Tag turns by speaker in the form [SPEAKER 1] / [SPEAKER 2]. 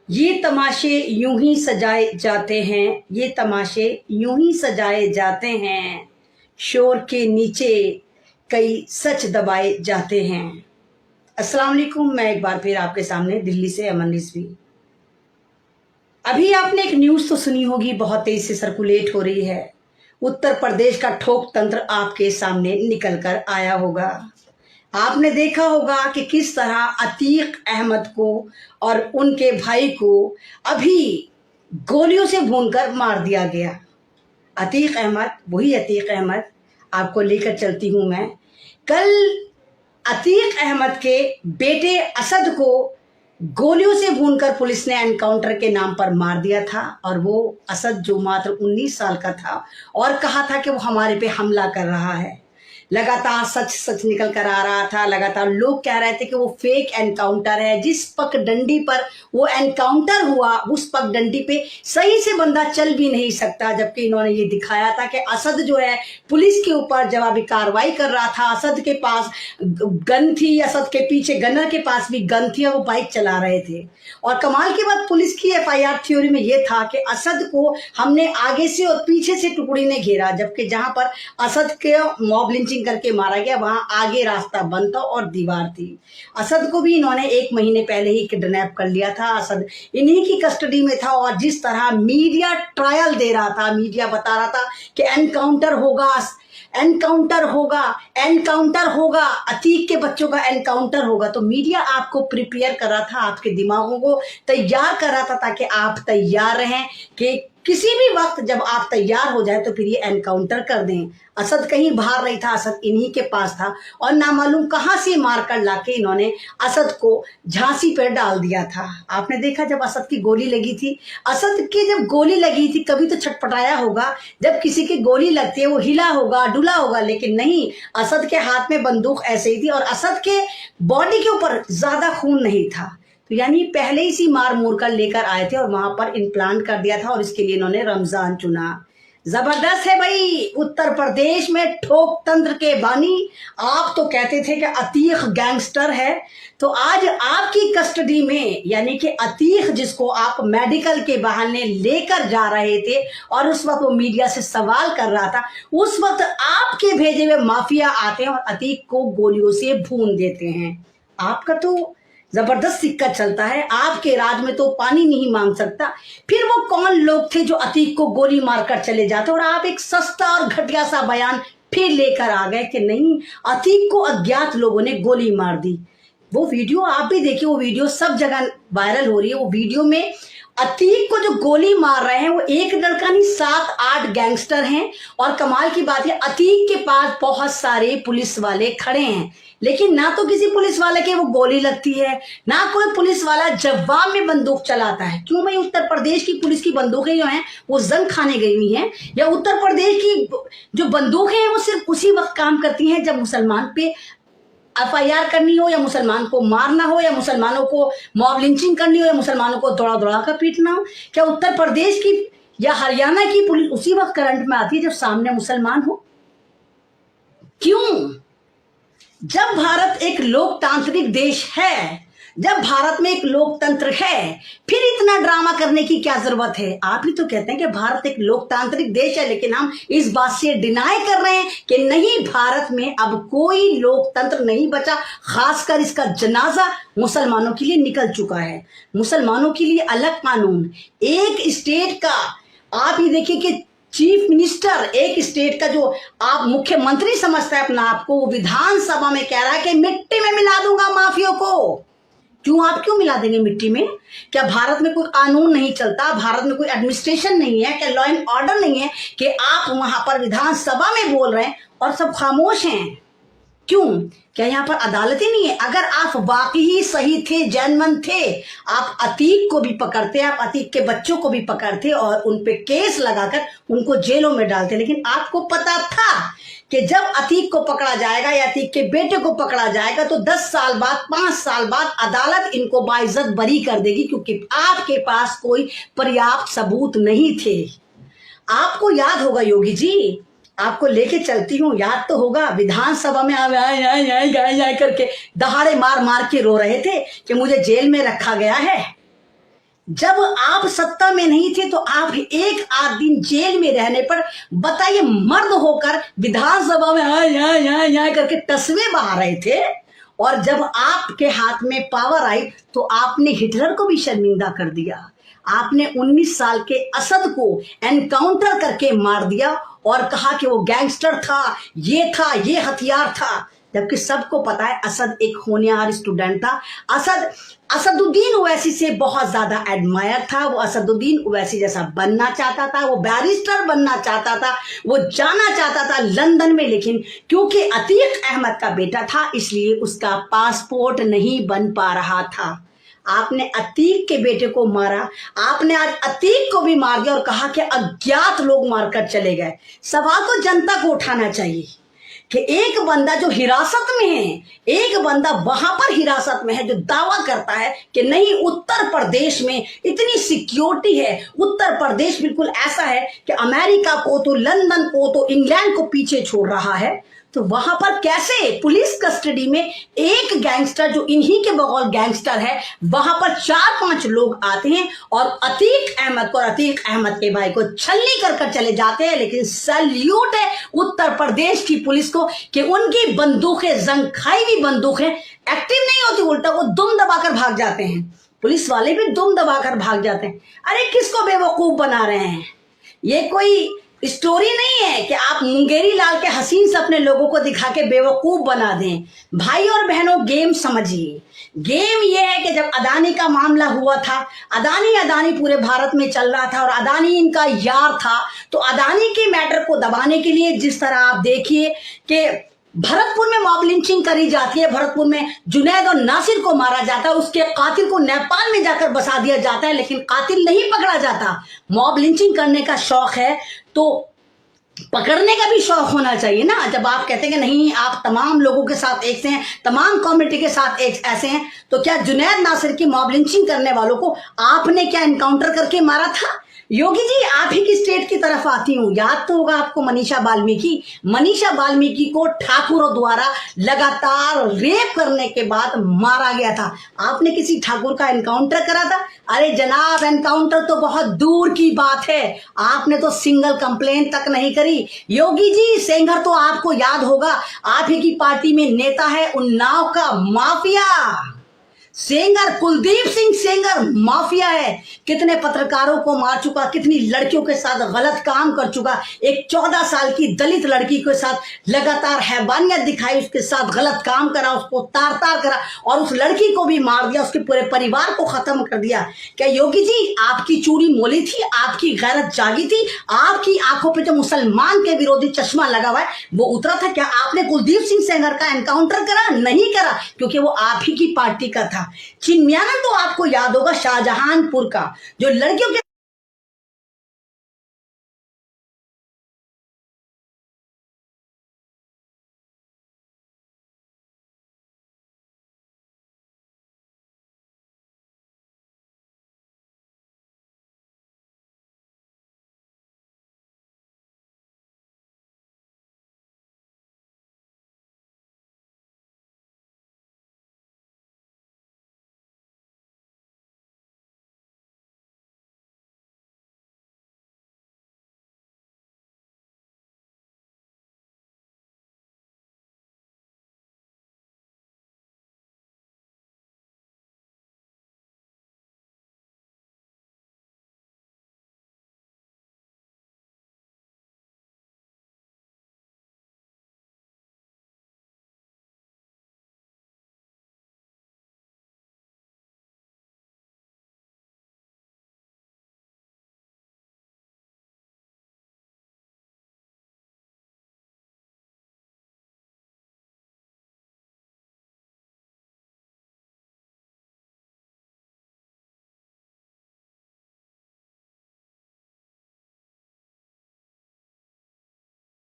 [SPEAKER 1] ये तमाशे यूं ही सजाए जाते हैं, ये तमाशे यूं ही सजाए जाते हैं, शोर के नीचे कई सच दबाए जाते हैं। अस्सलाम वालेकुम, मैं एक बार फिर आपके सामने दिल्ली से अमन रिजवी। अभी आपने एक न्यूज़ तो सुनी होगी, बहुत तेज से सर्कुलेट हो रही है। उत्तर प्रदेश का ठोक तंत्र आपके सामने निकल कर आया होगा। आपने देखा होगा कि किस तरह अतीक अहमद को और उनके भाई को अभी गोलियों से भूनकर मार दिया गया। अतीक अहमद, वही अतीक अहमद आपको लेकर चलती हूं मैं। कल अतीक अहमद के बेटे असद को गोलियों से भूनकर पुलिस ने एनकाउंटर के नाम पर मार दिया था, और वो असद जो मात्र 19 साल का था और कहा था कि वो हमारे पे हमला कर रहा है। लगातार सच सच निकल कर आ रहा था। लगातार लोग कह रहे थे कि वो फेक एनकाउंटर है। जिस पगडंडी पर वो एनकाउंटर हुआ, उस पगडंडी पे सही से बंदा चल भी नहीं सकता, जबकि इन्होंने ये दिखाया था कि असद जो है पुलिस के ऊपर जवाबी कार्रवाई कर रहा था। असद के पास गन थी, असद के पीछे गनर के पास भी गन थी, और वो बाइक चला रहे थे। और कमाल की बात, पुलिस की एफआईआर थ्योरी में ये था कि असद को हमने आगे से और पीछे से टुकड़ी ने घेरा, जबकि जहां पर असद के मॉब लिंचिंग करके मारा गया वहां आगे रास्ता बंद था और दीवार थी। असद को भी इन्होंने 1 महीने पहले ही किडनैप कर लिया था। असद इन्हीं की कस्टडी में था, और जिस तरह मीडिया ट्रायल दे रहा था, मीडिया बता रहा था कि एनकाउंटर होगा, एनकाउंटर होगा, एनकाउंटर होगा, अतीक के बच्चों का एनकाउंटर होगा, तो मीडिया आपको प्रिपेयर कर रहा था, आपके दिमागों को तैयार कर रहा था, ताकि आप तैयार रहें कि किसी भी वक्त जब आप तैयार हो जाए तो फिर ये एनकाउंटर कर दें। असद कहीं बाहर नहीं था, असद इन्हीं के पास था, और नामालूम कहां से मारकर लाके इन्होंने असद को झांसी पर डाल दिया था। आपने देखा जब असद की गोली लगी थी, असद की जब गोली लगी थी, कभी तो छटपटाया होगा। जब किसी की गोली लगती है वो हिला होगा, डुला होगा, लेकिन नहीं, असद के हाथ में बंदूक ऐसे ही थी, और असद के बॉडी के ऊपर ज्यादा खून नहीं था। तो यानी पहले ही सी मार मूर कर लेकर आए थे और वहां पर इम्प्लांट कर दिया था, और इसके लिए इन्होंने रमजान चुना। जबरदस्त है भाई। उत्तर प्रदेश में ठोक तंत्र के बानी आप तो कहते थे कि अतीक गैंगस्टर है, तो आज आपकी कस्टडी में, यानी कि अतीक जिसको आप मेडिकल के बहाने लेकर जा रहे थे और उस वक्त वो मीडिया से सवाल कर रहा था, उस वक्त आपके भेजे हुए माफिया आते हैं और अतीक को गोलियों से भून देते हैं। आपका तो जबरदस्त सिक्का चलता है, आपके राज में तो पानी नहीं मांग सकता। फिर वो कौन लोग थे जो अतीक को गोली मारकर चले जाते, और आप एक सस्ता और घटिया सा बयान फिर लेकर आ गए कि नहीं, अतीक को अज्ञात लोगों ने गोली मार दी। वो वीडियो आप भी देखिए, वो वीडियो सब जगह वायरल हो रही है। वो वीडियो में अतीक को जो गोली मार रहे हैं वो एक लड़का नहीं, 7-8 गैंगस्टर हैं। और कमाल की बात है, अतीक के पास बहुत सारे पुलिस वाले खड़े हैं, लेकिन ना तो किसी पुलिस वाले के वो गोली लगती है, ना कोई पुलिस वाला जवाब में बंदूक चलाता है। क्यों भाई? उत्तर प्रदेश की पुलिस की बंदूकें जो हैं वो जंग खाने गई हुई हैं, या उत्तर प्रदेश की जो बंदूकें हैं वो सिर्फ उसी वक्त काम करती हैं जब मुसलमान पे एफआईआर करनी हो, या मुसलमान को मारना हो, या मुसलमानों को मॉब लिंचिंग करनी हो, या मुसलमानों को दौड़ा दौड़ा कर पीटना हो। क्या उत्तर प्रदेश की या हरियाणा की पुलिस उसी वक्त करंट में आती है जब सामने मुसलमान हो? क्यों? जब भारत एक लोकतांत्रिक देश है, जब भारत में एक लोकतंत्र है, फिर इतना ड्रामा करने की क्या जरूरत है? आप ही तो कहते हैं कि भारत एक लोकतांत्रिक देश है, लेकिन हम इस बात से डिनाई कर रहे हैं कि नहीं, भारत में अब कोई लोकतंत्र नहीं बचा। खासकर इसका जनाजा मुसलमानों के लिए निकल चुका है। मुसलमानों के लिए अलग कानून, एक स्टेट का। आप ये देखिए कि चीफ मिनिस्टर एक स्टेट का, जो आप मुख्यमंत्री समझता है अपना आपको, वो विधानसभा में कह रहा है कि मिट्टी में मिला दूंगा माफियों को। क्यों? आप क्यों मिला देंगे मिट्टी में? क्या भारत में कोई कानून नहीं चलता? भारत में कोई एडमिनिस्ट्रेशन नहीं है? क्या लॉ एंड ऑर्डर नहीं है कि आप वहां पर विधानसभा में बोल रहे हैं और सब खामोश हैं? क्यों? क्या यहाँ पर अदालत ही नहीं है? अगर आप वाकई सही थे, जेन्युइन थे, आप अतीक को भी पकड़ते, आप अतीक के बच्चों को भी पकड़ते और उन पे केस लगाकर उनको जेलों में डालते। लेकिन आपको पता था कि जब अतीक को पकड़ा जाएगा या अतीक के बेटे को पकड़ा जाएगा तो 10 साल बाद, 5 साल बाद अदालत इनको बाइज्जत बरी कर देगी, क्योंकि आपके पास कोई पर्याप्त सबूत नहीं थे। आपको याद होगा योगी जी, आपको लेके चलती हूँ, याद तो होगा, विधानसभा में आए करके दहाड़े मार मार के रो रहे थे कि मुझे जेल में रखा गया है। जब आप सत्ता में नहीं थे तो आप एक आध दिन जेल में रहने पर बताइए मर्द होकर विधानसभा में यहाँ करके तस्वीर बहा रहे थे, और जब आपके हाथ में पावर आई तो आपने हिटलर को भी शर्मिंदा कर दिया। आपने 19 साल के असद को एनकाउंटर करके मार दिया और कहा कि वो गैंगस्टर था, ये हथियार था, जबकि सबको पता है असद एक होनहार स्टूडेंट था। असदुद्दीन ओवैसी से बहुत ज्यादा एडमायर था। वो असदुद्दीन ओवैसी जैसा बनना चाहता था, वो बैरिस्टर बनना चाहता था, वो जाना चाहता था लंदन में, लेकिन क्योंकि अतीक अहमद का बेटा था इसलिए उसका पासपोर्ट नहीं बन पा रहा था। आपने अतीक के बेटे को मारा, आपने आज अतीक को भी मार दिया और कहा कि अज्ञात लोग मारकर चले गए। सवाल तो जनता को उठाना चाहिए कि एक बंदा जो हिरासत में है, एक बंदा वहां पर हिरासत में है जो दावा करता है कि नहीं उत्तर प्रदेश में इतनी सिक्योरिटी है, उत्तर प्रदेश बिल्कुल ऐसा है कि अमेरिका को तो, लंदन को तो, इंग्लैंड को पीछे छोड़ रहा है, तो वहां पर कैसे पुलिस कस्टडी में एक गैंगस्टर जो इन्हीं के बगौल गैंगस्टर है, वहां पर 4-5 लोग आते हैं और अतीक अहमद को और अतीक अहमद के भाई को छलनी कर चले जाते हैं। लेकिन सल्यूट है उत्तर प्रदेश की पुलिस को कि उनकी बंदूकें, जंग खाई हुई बंदूकें एक्टिव नहीं होती, उल्टा वो दुम दबाकर भाग जाते हैं। पुलिस वाले भी दुम दबाकर भाग जाते हैं। अरे किसको बेवकूफ बना रहे हैं? ये कोई स्टोरी नहीं है कि आप मुंगेरी लाल के हसीन से अपने लोगों को दिखा के बेवकूफ बना दें। भाई और बहनों, गेम समझिए। गेम ये है कि जब अदानी का मामला हुआ था, अदानी पूरे भारत में चल रहा था और अदानी इनका यार था, तो अदानी के मैटर को दबाने के लिए जिस तरह आप देखिए कि भरतपुर में मॉब लिंचिंग करी जाती है, भरतपुर में जुनैद और नासिर को मारा जाता है, उसके कातिल को नेपाल में जाकर बसा दिया जाता है, लेकिन कातिल नहीं पकड़ा जाता। मॉब लिंचिंग करने का शौक है तो पकड़ने का भी शौक होना चाहिए ना। जब आप कहते हैं कि नहीं आप तमाम लोगों के साथ एक से हैं, तमाम कम्युनिटी के साथ एक ऐसे हैं, तो क्या जुनैद नासिर की मॉब लिंचिंग करने वालों को आपने क्या एनकाउंटर करके मारा था? योगी जी, आप ही की स्टेट की तरफ आती हूँ, याद तो होगा आपको मनीषा वाल्मीकि को ठाकुरों द्वारा लगातार रेप करने के बाद मारा गया था। आपने किसी ठाकुर का एनकाउंटर करा था? अरे जनाब, एनकाउंटर तो बहुत दूर की बात है, आपने तो सिंगल कंप्लेंट तक नहीं करी। योगी जी, सेंगर तो आपको याद होगा, आप ही की पार्टी में नेता है उन्नाव का माफिया सेंगर, कुलदीप सिंह सेंगर माफिया है। कितने पत्रकारों को मार चुका, कितनी लड़कियों के साथ गलत काम कर चुका। एक 14 साल की दलित लड़की के साथ लगातार हैवानियत दिखाई, उसके साथ गलत काम करा, उसको तार करा और उस लड़की को भी मार दिया, उसके पूरे परिवार को खत्म कर दिया। क्या योगी जी आपकी चूड़ी मोली थी, आपकी गैरत जागी थी, आपकी आंखों पे जो मुसलमान के विरोधी चश्मा लगा हुआ है वो उतरा था? क्या आपने कुलदीप सिंह सेंगर का एनकाउंटर करा? नहीं करा, क्योंकि वो आप ही की पार्टी का था। चिन्मयानंद तो आपको याद होगा, शाहजहानपुर का, जो लड़कियों के